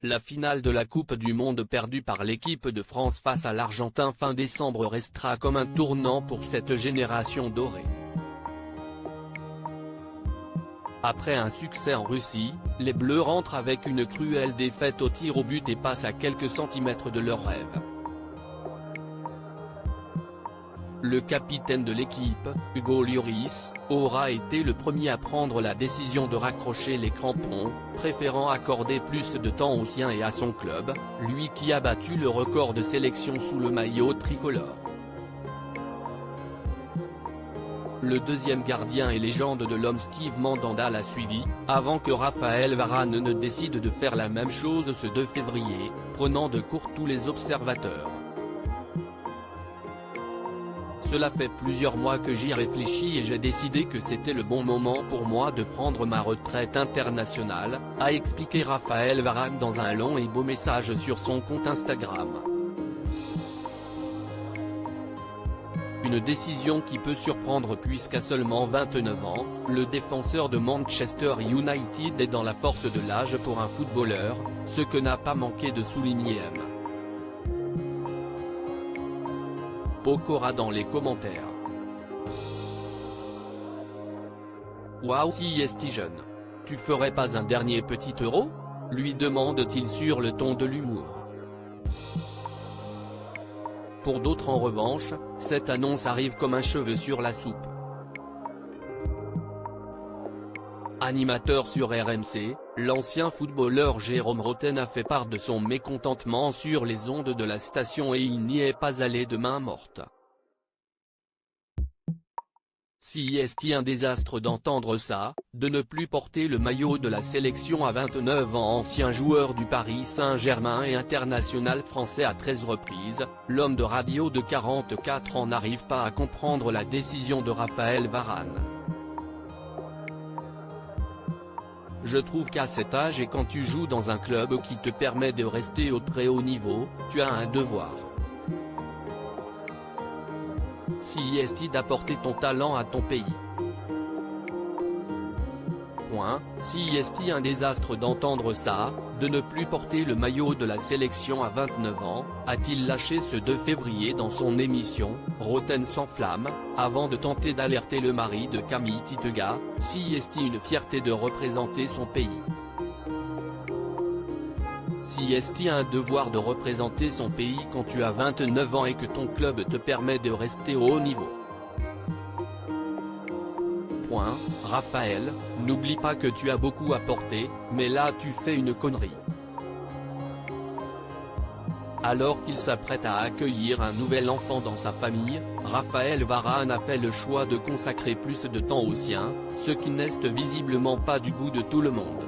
La finale de la Coupe du Monde perdue par l'équipe de France face à l'Argentin fin décembre restera comme un tournant pour cette génération dorée. Après un succès en Russie, les Bleus rentrent avec une cruelle défaite au tir au but et passent à quelques centimètres de leur rêve. Le capitaine de l'équipe, Hugo Lloris, aura été le premier à prendre la décision de raccrocher les crampons, préférant accorder plus de temps aux siens et à son club, lui qui a battu le record de sélection sous le maillot tricolore. Le deuxième gardien et légende de l'homme Steve Mandanda l'a suivi, avant que Raphaël Varane ne décide de faire la même chose ce 2 février, prenant de court tous les observateurs. Cela fait plusieurs mois que j'y réfléchis et j'ai décidé que c'était le bon moment pour moi de prendre ma retraite internationale, a expliqué Raphaël Varane dans un long et beau message sur son compte Instagram. Une décision qui peut surprendre puisqu'à seulement 29 ans, le défenseur de Manchester United est dans la force de l'âge pour un footballeur, ce que n'a pas manqué de souligner M. Pokora dans les commentaires. Waouh si est jeune. Tu ferais pas un dernier petit euro ? Lui demande-t-il sur le ton de l'humour. Pour d'autres en revanche, cette annonce arrive comme un cheveu sur la soupe. Animateur sur RMC, l'ancien footballeur Jérôme Rotten a fait part de son mécontentement sur les ondes de la station et il n'y est pas allé de main morte. Si est un désastre d'entendre ça, de ne plus porter le maillot de la sélection à 29 ans. Ancien joueur du Paris Saint-Germain et international français à 13 reprises, l'homme de radio de 44 ans n'arrive pas à comprendre la décision de Raphaël Varane. Je trouve qu'à cet âge et quand tu joues dans un club qui te permet de rester au très haut niveau, tu as un devoir. Si est d'apporter ton talent à ton pays. Si est un désastre d'entendre ça, de ne plus porter le maillot de la sélection à 29 ans, a-t-il lâché ce 2 février dans son émission, Rotten s'enflamme, avant de tenter d'alerter le mari de Camille Titega, si est une fierté de représenter son pays. Si est un devoir de représenter son pays quand tu as 29 ans et que ton club te permet de rester au haut niveau. Raphaël, n'oublie pas que tu as beaucoup apporté, mais là tu fais une connerie. Alors qu'il s'apprête à accueillir un nouvel enfant dans sa famille, Raphaël Varane a fait le choix de consacrer plus de temps aux siens, ce qui n'est visiblement pas du goût de tout le monde.